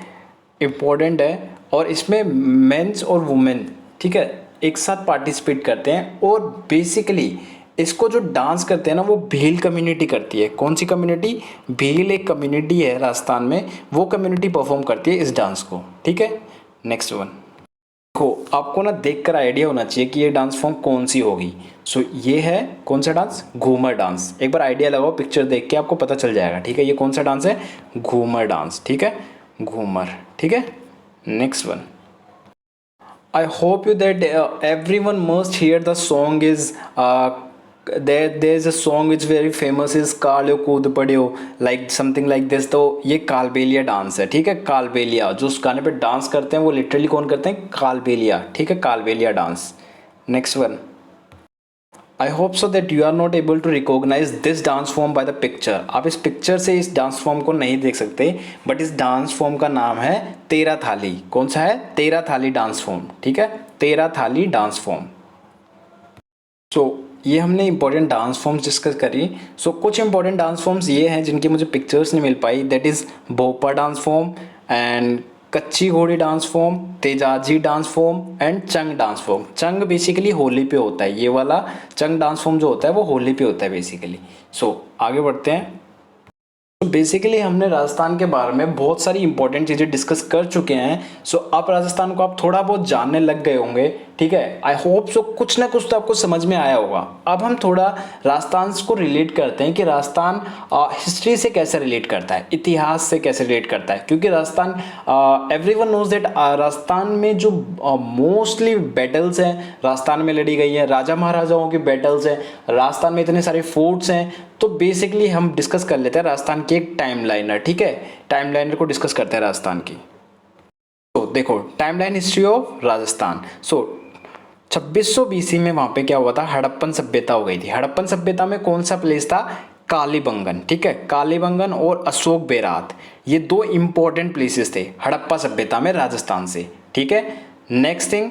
इंपॉर्टेंट है और इसमें मेंस और वुमेन, ठीक है, एक साथ पार्टिसिपेट करते हैं और बेसिकली इसको जो डांस करते हैं ना वो भील कम्युनिटी करती है। कौन सी कम्युनिटी? भील एक कम्युनिटी है राजस्थान में, वो कम्युनिटी परफॉर्म करती है इस डांस को, ठीक है। नेक्स्ट वन, देखो आपको ना देखकर आइडिया होना चाहिए कि ये डांस फॉर्म कौन सी होगी। सो ये है कौन सा डांस? घूमर डांस। एक बार आइडिया लगाओ, पिक्चर देख के आपको पता चल जाएगा, ठीक है। ये कौन सा डांस है? घूमर डांस, ठीक है, घूमर, ठीक है। Next one, I hope you that everyone must hear the song is there's a song which very famous is कालियो कूद पड़ियो, like something like this। तो ये कालबेलिया डांस है, ठीक है। कालबेलिया जो उस गाने पे डांस करते हैं वो लिटरली कौन करते हैं? कालबेलिया, ठीक है, Kalbelia dance. Next one, I hope so that you are not able to recognise this dance form by the picture. आप इस पिक्चर से इस डांस फॉर्म को नहीं देख सकते, बट इस डांस फॉर्म का नाम है तेरह थाली। कौन सा है? तेरह थाली डांस फॉर्म, ठीक है, तेरह थाली डांस फॉर्म। सो ये हमने इंपॉर्टेंट डांस फॉर्म्स डिस्कस करी। सो कुछ इंपॉर्टेंट डांस फॉर्म्स ये हैं जिनकी मुझे पिक्चर्स नहीं मिल पाई, that is Bhopa dance form and Kachchi Ghodi dance form, Tejaji dance form and Chang dance form. Chang basically Holi पे होता है, ये वाला चंग डांस फॉर्म जो होता है वो होली पे होता है बेसिकली। सो आगे बढ़ते हैं। तो बेसिकली हमने राजस्थान के बारे में बहुत सारी इंपॉर्टेंट चीज़ें डिस्कस कर चुके हैं। सो अब राजस्थान को आप थोड़ा बहुत जानने लग गए होंगे, ठीक ठीक है। आई होप सो कुछ ना कुछ तो आपको समझ में आया होगा। अब हम थोड़ा राजस्थान को रिलेट करते हैं कि राजस्थान हिस्ट्री से कैसे रिलेट करता है, इतिहास से कैसे रिलेट करता है, क्योंकि Rajasthan everyone knows that Rajasthan में जो मोस्टली बैटल्स हैं राजस्थान में लड़ी गई हैं, राजा महाराजाओं की बैटल्स हैं, राजस्थान में इतने सारे फोर्ट्स हैं। तो बेसिकली हम डिस्कस कर लेते हैं राजस्थान की एक टाइम लाइनर, ठीक है, टाइम लाइनर को डिस्कस करते हैं राजस्थान की। तो देखो timeline history of Rajasthan. 2600 BC में वहां पे क्या हुआ था, हड़प्पन सभ्यता हो गई थी। हड़प्पन सभ्यता में कौन सा प्लेस था, कालीबंगन, ठीक है, कालीबंगन और अशोक बेरात, ये दो इंपॉर्टेंट प्लेसेस थे हड़प्पा सभ्यता में राजस्थान से, ठीक है। Next thing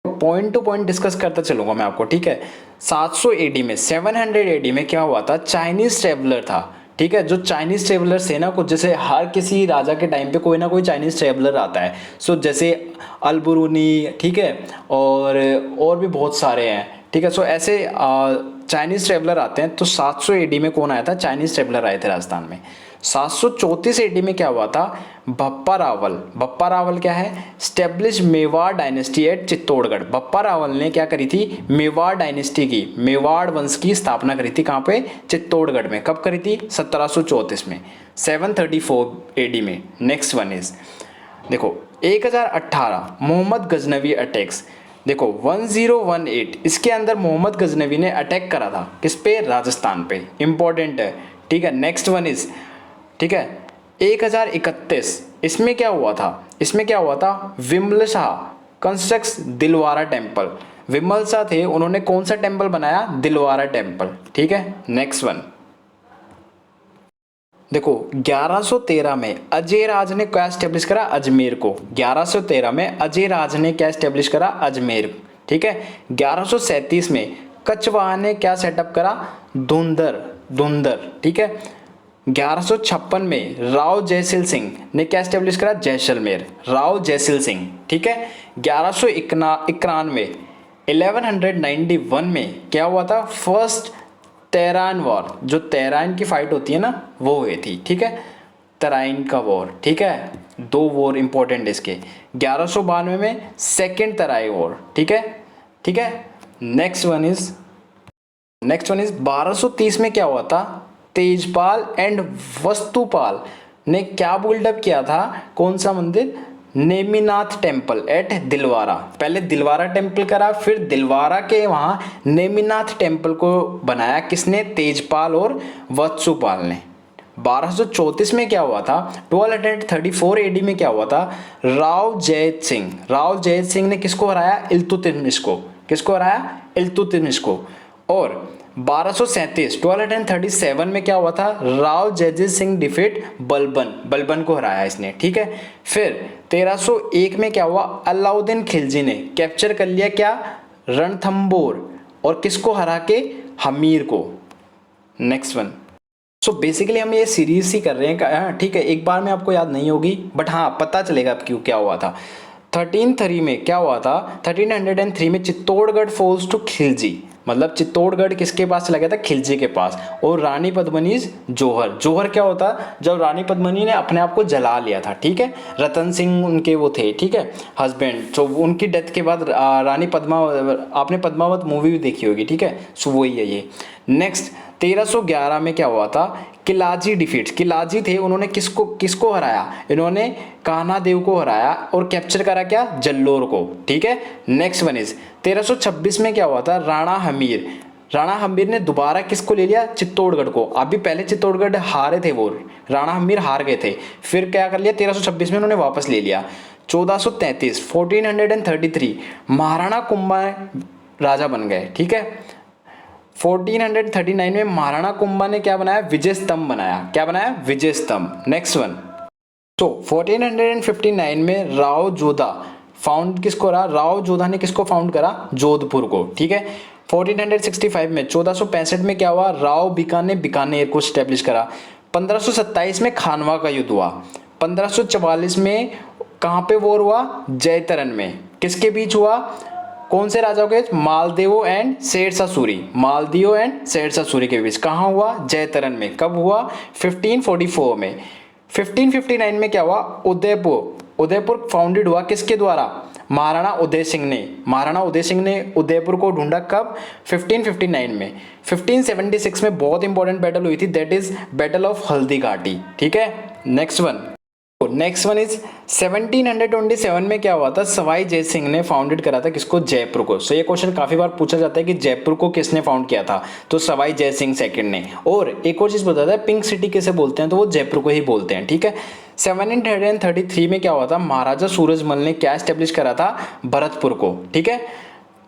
point two point discuss करता चलूंगा मैं आपको, ठीक है। 700 एडी में 700 एडी में क्या हुआ था, चाइनीज ट्रेवलर था, ठीक है। जो चाइनीज ट्रेवलर्स थे ना, कुछ जैसे हर किसी राजा के टाइम पे कोई ना कोई चाइनीज ट्रेवलर आता है। सो जैसे अलबुरुनी, ठीक है, और भी बहुत सारे हैं, ठीक है। सो ऐसे चाइनीज ट्रेवलर आते हैं। तो 700 एडी में कौन आया था, चाइनीज ट्रेवलर आए थे राजस्थान में। 734 एडी में क्या हुआ था, बप्पा रावल। बप्पा रावल क्या है, establish Mewar dynasty at Chittorgarh. Bappa Rawal ने क्या करी थी, मेवाड़ डायनेस्टी की, मेवाड़ वंश की स्थापना करी थी। कहाँ पे, चित्तौड़गढ़ में। कब करी थी, 1734 में, 734 एडी में। नेक्स्ट वन इज देखो 1018 मोहम्मद गजनवी अटैक्स। देखो 1018 इसके अंदर मोहम्मद गजनवी ने अटैक करा था, किस पे, राजस्थान पे, इंपॉर्टेंट है, ठीक है। नेक्स्ट वन इज, ठीक है, 1031 इसमें क्या हुआ था, इसमें क्या हुआ था, विमल शाह कंस्ट्रक्ट्स दिलवारा टेम्पल। विमल शाह थे, उन्होंने कौन सा टेम्पल बनाया, दिलवारा टेम्पल, ठीक है। नेक्स्ट वन देखो 1113 में अजय राज ने क्या स्टेब्लिश करा, अजमेर को। 1113 में अजय राज ने क्या स्टेब्लिश करा, अजमेर, ठीक है। 1137 में कछवाहा ने क्या सेटअप करा, धुंधर, ठीक है। 1156 में राव जयसिल सिंह ने क्या स्टेब्लिश करा, जैसलमेर, राव जयसिल सिंह, ठीक है। 1191 1191 में क्या हुआ था, फर्स्ट तेराइन वॉर, जो तेराइन की फाइट होती है ना वो हुई थी, ठीक है, तराइन का वॉर, ठीक है। दो वॉर इंपॉर्टेंट इसके। 1192 में सेकेंड तराई वॉर, ठीक है, ठीक है। नेक्स्ट वन इज 1230 में क्या हुआ था, तेजपाल एंड वस्तुपाल ने क्या बिल्डअप किया था, कौन सा मंदिर, नेमिनाथ टेम्पल एट दिलवारा। पहले दिलवारा टेम्पल करा, फिर दिलवारा के वहां नेमिनाथ टेम्पल को बनाया, किसने, तेजपाल और वत्सुपाल ने। 1234 में क्या हुआ था, 1234 एडी में क्या हुआ था, राव जयत सिंह ने किसको हराया, इल्तुतमिश को। किसको हराया, इल्तुतमिश को। और 1237 में क्या हुआ था, राव जयजीत सिंह डिफीट बलबन को हराया इसने, ठीक है। फिर 1301 में क्या हुआ, अलाउद्दीन खिलजी ने कैप्चर कर लिया क्या, रणथंबोर, और किसको हरा के, हमीर को। Next one. सो बेसिकली हम ये सीरीज ही कर रहे हैं, ठीक है। एक बार में आपको याद नहीं होगी, बट हाँ पता चलेगा अब क्यों क्या हुआ था। 1303 में क्या हुआ था, 1303 में चित्तौड़गढ़ फॉल्स टू खिलजी, मतलब चित्तौड़गढ़ किसके पास चला गया था, खिलजी के पास। और रानी पद्मिनीज जौहर क्या होता, जब रानी पद्मिनी ने अपने आप को जला लिया था, ठीक है। रतन सिंह उनके वो थे, ठीक है, हस्बैंड। तो उनकी डेथ के बाद रानी आपने पद्मावत मूवी भी देखी होगी, ठीक है। सो वही है ये। नेक्स्ट 1311 में क्या हुआ था, किलाजी डिफीट। किलाजी थे, उन्होंने किसको हराया, इन्होंने कान्हा देव को हराया और कैप्चर करा क्या, जल्लोर को, ठीक है। नेक्स्ट वन इज 1326 में क्या हुआ था, राणा हमीर ने दोबारा किसको ले लिया, चित्तौड़गढ़ को। अभी पहले चित्तौड़गढ़ हारे थे, वो राणा हमीर हार गए थे, फिर क्या कर लिया, 1326 में उन्होंने वापस ले लिया। 1433 महाराणा कुंभा राजा बन गए, ठीक है। 1439 में महाराणा कुंभा ने क्या बनाया, विजय स्तंभ बनाया। क्या बनाया, विजय स्तंभ। Next one. तो 1459 में राव जोधा फाउंड किसको रहा, राव जोधा ने किसको फाउंड करा, जोधपुर को, ठीक है। 1465 में 1465 में क्या हुआ, राव बीकान ने बीकानेर को स्टैब्लिश करा। 1527 में खानवा का युद्ध हुआ। 1544 में कहाँ पे वॉर हुआ, जयतरन में। किसके बीच हुआ, कौन से राजाओं के, मालदेव एंड शेरशाह सूरी के बीच। कहाँ हुआ, जयतरन में। कब हुआ, 1544 में। 1559 में क्या हुआ, उदयपुर फाउंडेड हुआ किसके द्वारा? महाराणा उदय सिंह ने। महाराणा उदय सिंह ने उदयपुर को ढूंढा कब? 1559 में। 1576 में बहुत इंपॉर्टेंट बैटल हुई थी, that is battle of Haldi घाटी। ठीक है, नेक्स्ट वन इज 1727 में क्या हुआ था? सवाई जय सिंह ने फाउंडेड करा था किसको? जयपुर को। सो ये क्वेश्चन काफी बार पूछा जाता है कि जयपुर को किसने फाउंड किया था? तो सवाई जय सिंह सेकंड ने। और एक और चीज बताता है, पिंक सिटी किसे बोलते हैं? तो वो जयपुर को ही बोलते हैं। ठीक है, 1733 में क्या हुआ था? महाराजा सूरजमल ने क्या एस्टेब्लिश करा था? भरतपुर को। ठीक है,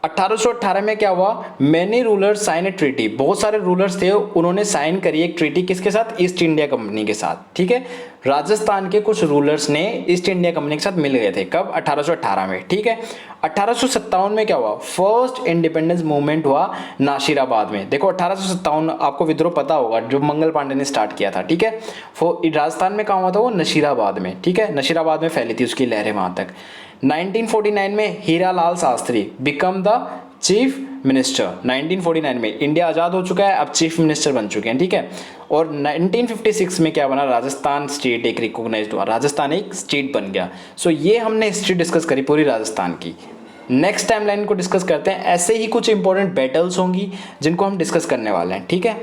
1818 में क्या हुआ? मैनी रूलर्स साइन ए ट्रीटी। बहुत सारे रूलर्स थे, उन्होंने साइन करी एक ट्रीटी किसके साथ? ईस्ट इंडिया कंपनी के साथ। ठीक है, राजस्थान के कुछ रूलर्स ने ईस्ट इंडिया कंपनी के साथ मिल गए थे। कब? 1818 में। ठीक है, 1857 में क्या हुआ? फर्स्ट इंडिपेंडेंस मूवमेंट हुआ नासिराबाद में। देखो 1857 आपको विद्रोह पता होगा, जो मंगल पांडे ने स्टार्ट किया था। ठीक है, राजस्थान में कहाँ हुआ था? वो नशीराबाद में। ठीक है, नशीराबाद में फैली थी उसकी लहरें वहां तक। 1949 में Hira Lal Shastri became the chief minister. 1949 में इंडिया आज़ाद हो चुका है, अब चीफ मिनिस्टर बन चुके हैं। ठीक है, और 1956 में क्या बना? राजस्थान स्टेट एक रिकॉग्नाइज्ड हुआ, राजस्थान एक स्टेट बन गया। सो ये हमने हिस्ट्री डिस्कस करी पूरी राजस्थान की। नेक्स्ट टाइमलाइन को डिस्कस करते हैं। ऐसे ही कुछ इंपॉर्टेंट बैटल्स होंगी जिनको हम डिस्कस करने वाले हैं। ठीक है,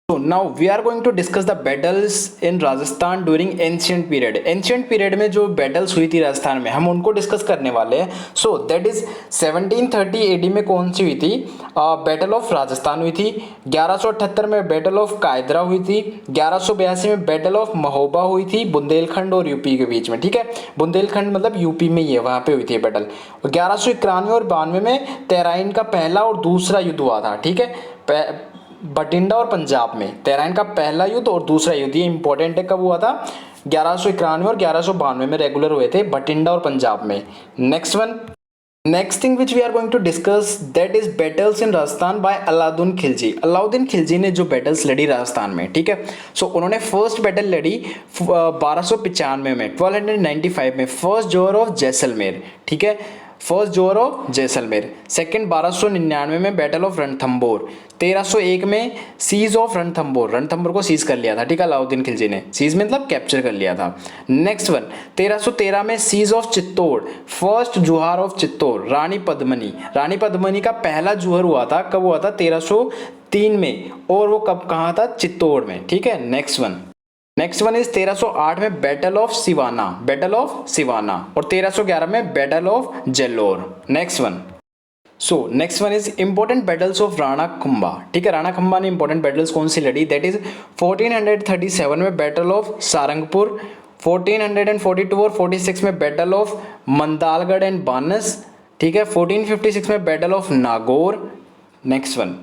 So now we are going to discuss the battles in Rajasthan during ancient period. Ancient period में जो battles हुई थी राजस्थान में, हम उनको डिस्कस करने वाले हैं। So that is 1730 AD में कौन सी हुई थी? बैटल ऑफ राजस्थान हुई थी। 1178 में बैटल ऑफ कायदरा हुई थी। 1182 में बैटल ऑफ महोबा हुई थी, बुंदेलखंड और यूपी के बीच में। ठीक है, बुंदेलखंड मतलब यूपी में ही है, वहां पे हुई थी बैटल। 1191 और 92 में तेराइन का पहला और दूसरा युद्ध हुआ था। ठीक है, बठिंडा और पंजाब में तेराइन का पहला युद्ध और दूसरा युद्ध, ये इंपॉर्टेंट है। कब हुआ था? 1191 और 1192 में रेगुलर हुए थे, बठिंडा और पंजाब में। Next thing which we are going to discuss that is battles in Rajasthan by Alauddin Khilji. Alauddin Khilji ने जो बैटल्स लड़ी राजस्थान में, ठीक है, सो उन्होंने फर्स्ट बैटल लड़ी 1295 में, 1295 में, फर्स्ट जोर ऑफ जैसलमेर। ठीक है, फर्स्ट जोर ऑफ जैसलमेर। सेकंड 1299 में बैटल ऑफ रणथंबोर। 1301 में सीज ऑफ रणथंबोर, रणथंबोर को सीज कर लिया था। ठीक है, अलाउद्दीन खिलजी ने, सीज मतलब कैप्चर कर लिया था। नेक्स्ट वन 1313 में siege of Chittor, first jauhar of Chittor, Rani Padmini. Rani Padmini का पहला जुहर हुआ था, कब हुआ था? 1303 में, और वो कब कहाँ था? चित्तौड़ में। ठीक है, नेक्स्ट वन इज 1308 में battle of Siwana, battle of Siwana, और 1311 में battle of Jalore. Next one is important battles of Rana Kumbha. ठीक है, राणा कुंभा ने इंपॉर्टेंट बैटल्स कौन सी लड़ी? दैट इज 1437 में बैटल ऑफ सारंगपुर, 1442 और 46 में battle of Mandalgarh and Banas. ठीक है, 1456 में battle of Nagaur. Next one,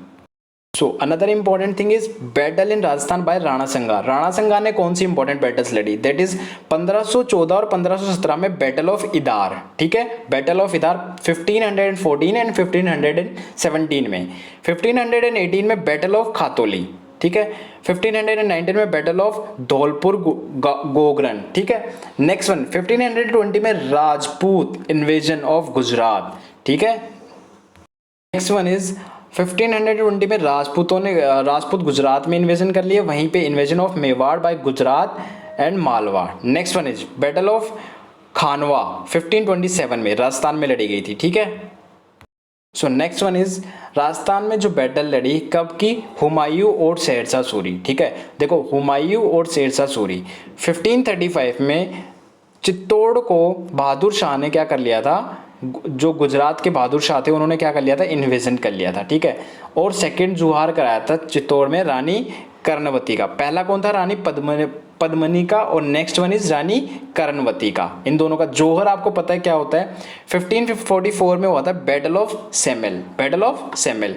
so another important thing is battle in Rajasthan by Rana Sanga. Rana Sanga ने कौन सी इंपॉर्टेंट बैटल्स लड़ी? दैट इज 1514 और 1517 में बैटल ऑफ इदार। ठीक है, बैटल ऑफ इदार 1514 एंड 1517 में। 1518 में बैटल ऑफ खातोली। ठीक है, 1519 में बैटल ऑफ धौलपुर गोगरन। ठीक है, नेक्स्ट वन 1520 में राजपूत इन्वेजन ऑफ गुजरात। ठीक है, नेक्स्ट वन इज 1520 में राजपूत गुजरात में इन्वेजन कर लिए, वहीं पे invasion of Mewar by Gujarat and Malwa. Next one is battle of Khanwa 1527 में राजस्थान में लड़ी गई थी। ठीक है, so next one is Rajasthan में जो बैटल लड़ी कब की? हुमायूं और शेरशाह सूरी। ठीक है, देखो हुमायूं और शेरशाह सूरी 1535 में चित्तौड़ को बहादुर शाह ने क्या कर लिया था? जो गुजरात के बहादुर शाह थे उन्होंने क्या कर लिया था? इन्वेजन कर लिया था। ठीक है, और सेकंड जुहार कराया था चित्तौड़ में रानी कर्णवती का। पहला कौन था? रानी पद्मनी का, और नेक्स्ट वन इज रानी कर्णवती का। इन दोनों का जोहर आपको पता है क्या होता है? 1544 में हुआ था battle of Sammel, battle of Sammel.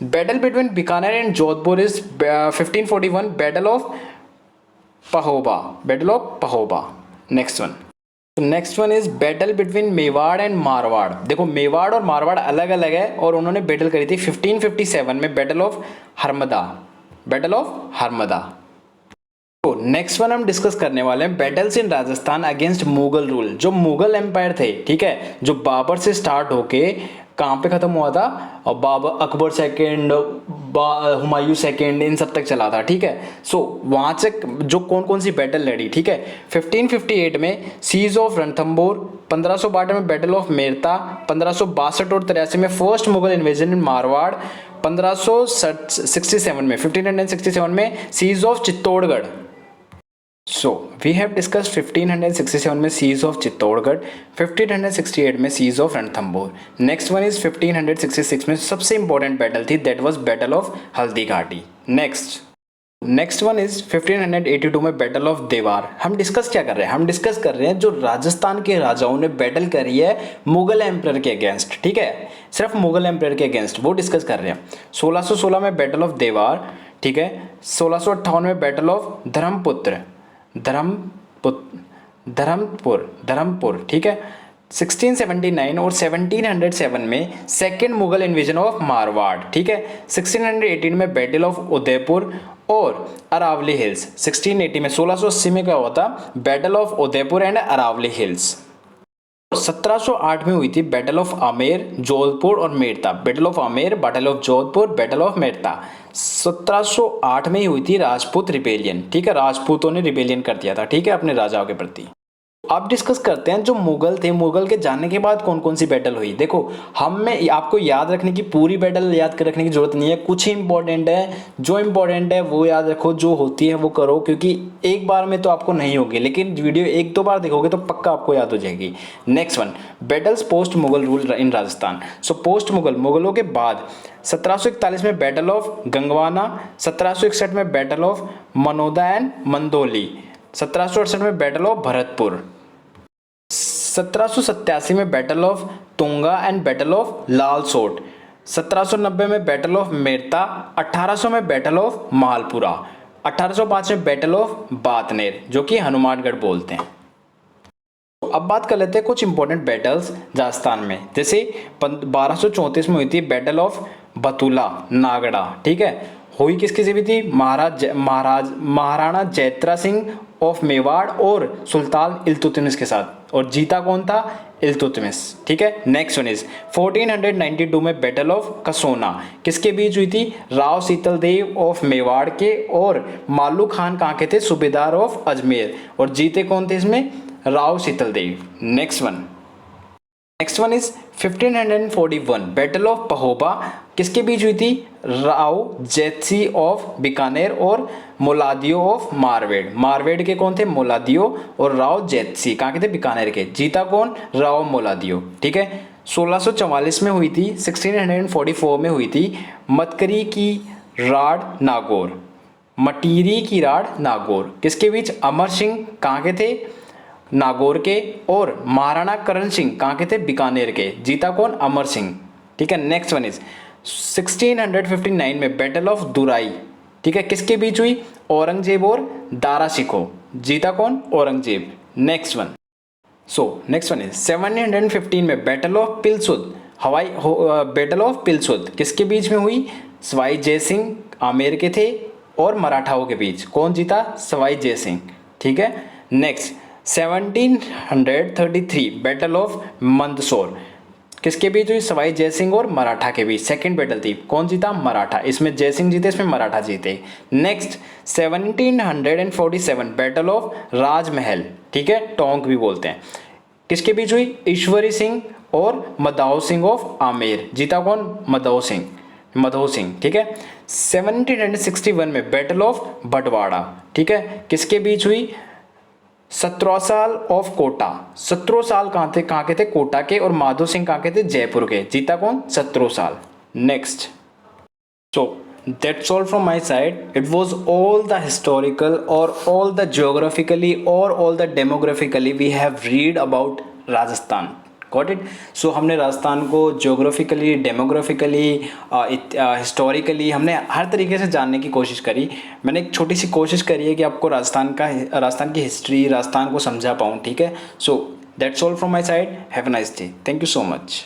Battle between Bikaner and Jodhpur is 1541 battle of Pahoba, battle of Pahoba. Next one is battle between Mewar and Marwar. देखो मेवाड़ और मारवाड़ अलग अलग है, और उन्होंने बैटल करी थी 1557 में बैटल ऑफ हरमदा, बैटल ऑफ हरमदा। तो नेक्स्ट वन हम डिस्कस करने वाले हैं battles in Rajasthan against Mughal rule. जो मुगल एम्पायर थे, ठीक है, जो बाबर से स्टार्ट होके कहाँ पे खत्म हुआ था, और बाबर, अकबर सेकेंड, हुमायूं सेकेंड, इन सब तक चला था, ठीक है। सो वहाँ से जो कौन कौन सी बैटल लड़ी, ठीक है, 1558 में सीज ऑफ रणथंबोर, 1562 में बैटल ऑफ मेरता, 1562 और 83 में first Mughal invasion in Marwar, 1567 में 1567 में siege of Chittorgarh. So we have discuss 1567 में सीज ऑफ चित्तौड़गढ़, 1568 में siege of Ranthambore. Next one is 1566 में सबसे इंपॉर्टेंट बैटल थी, that was battle of Haldi Ghati. Next one is 1582 में बैटल ऑफ देवार। हम डिस्कस क्या कर रहे हैं, हम डिस्कस कर रहे हैं जो राजस्थान के राजाओं ने बैटल करी है मुगल एम्परर के अगेंस्ट, ठीक है, सिर्फ मुगल एम्परर के अगेंस्ट, वो डिस्कस कर रहे हैं। 1616 में बैटल ऑफ देवार, ठीक है, 1658 में बैटल ऑफ धर्मपुर, ठीक है, 1679 और 1707 में second Mughal invasion of Marwar, ठीक है, 1618 में बैटल ऑफ उदयपुर और अरावली हिल्स, 1680 में 1680 में क्या हुआ था, battle of Udaipur and Aravalli hills. 1708 में हुई थी बैटल ऑफ आमेर, जोधपुर और Merta, battle of Amer, battle of Jodhpur, battle of Merta. 1708 में ही हुई थी राजपूत रिबेलियन, ठीक है, राजपूतों ने रिबेलियन कर दिया था, ठीक है, अपने राजाओं के प्रति। अब डिस्कस करते हैं जो मुगल थे, मुगल के जाने के बाद कौन कौन सी बैटल हुई। देखो, हमें आपको याद रखने की, पूरी बैटल याद कर रखने की जरूरत नहीं है, कुछ ही इंपॉर्टेंट है, जो इंपॉर्टेंट है वो याद रखो, जो होती है वो करो, क्योंकि एक बार में तो आपको नहीं होगी, लेकिन वीडियो एक दो बार देखोगे तो पक्का आपको याद हो जाएगी। Next one, battles post Mughal rule in Rajasthan. So post Mughal, मुगलों के बाद 1741 में बैटल ऑफ गंगवाना, 1761 में battle of Maonda and Mandholi, 1768 में बैटल ऑफ भरतपुर, 1787 में battle of Tunga and battle of Lalsot, 1790 में बैटल ऑफ मेरता, 1800 में बैटल ऑफ मालपुरा, 1805 में बैटल ऑफ बातनेर, जो कि हनुमानगढ़ बोलते हैं। अब बात कर लेते हैं कुछ इंपॉर्टेंट बैटल्स राजस्थान में, जैसे 1234 में हुई थी बैटल ऑफ बतुला नागड़ा, ठीक है, हुई किसकी से भी थी, महाराणा जैत्रा सिंह ऑफ मेवाड़ और सुल्तान इल्तुतमिश के साथ, और जीता कौन था, इल्तुतमिश, ठीक है। नेक्स्ट वन इज 1492 में बैटल ऑफ कसोना, किसके बीच हुई थी, राव सीतल देव ऑफ मेवाड़ के और मालू खान कहाँ के थे, सूबेदार ऑफ अजमेर, और जीते कौन थे इसमें, Rao Sital Dev. Next one is 1541 battle of Pahoba, किसके बीच हुई थी, राव जैतसी ऑफ बीकानेर और मोलादियो ऑफ मारवेड, मारवेड के कौन थे, मोलादियो, और राव जैतसी कहाँ के थे, बीकानेर के, जीता कौन, राव मोलादियो, ठीक है। 1644 में हुई थी, 1644 में हुई थी मतकरी की राड़ नागौर, मटीरी की राड़ नागौर, किसके बीच, अमर सिंह कहाँ के थे, नागौर के, और महाराणा करण सिंह कहाँ के थे, बीकानेर के, जीता कौन, अमर सिंह, ठीक है। नेक्स्ट वन इज 1659 में बैटल ऑफ दुराई, ठीक है, किसके बीच हुई, औरंगजेब और दारा शिकोह, जीता कौन, औरंगजेब। नेक्स्ट वन इज 715 में बैटल ऑफ पिलसुद, बैटल ऑफ पिलसुद किसके बीच में हुई, सवाई जय सिंह आमेर के थे और मराठाओं के बीच, कौन जीता, सवाई जय सिंह, ठीक है। नेक्स्ट 1733 बैटल ऑफ मंदसौर, किसके बीच हुई, सवाई जयसिंह और मराठा के बीच, सेकंड बैटल थी, कौन जीता, मराठा, इसमें जयसिंह जीते, इसमें मराठा जीते। नेक्स्ट 1747 बैटल ऑफ राजमहल, ठीक है, टोंक भी बोलते हैं, किसके बीच हुई, ईश्वरी सिंह और मदाओ सिंह ऑफ आमेर, जीता कौन, मदो सिंह, ठीक है। 1761 में बैटल ऑफ बटवाड़ा, ठीक है, किसके बीच हुई, 17 साल ऑफ कोटा, 17 साल कहाँ के थे, कोटा के, और माधो सिंह कहाँ के थे, जयपुर के, जीता कौन, 17 साल। Next, so that's all from my side, it was all the historical और ऑल द जियोग्राफिकली और all the demographically we have read about Rajasthan, got it. So हमने राजस्थान को जियोग्राफिकली, डेमोग्राफिकली, हिस्टोरिकली हमने हर तरीके से जानने की कोशिश करी। मैंने एक छोटी सी कोशिश करी है कि आपको राजस्थान की हिस्ट्री, राजस्थान को समझा पाऊँ, ठीक है। सो that's all from my side, have a nice day, thank you so much.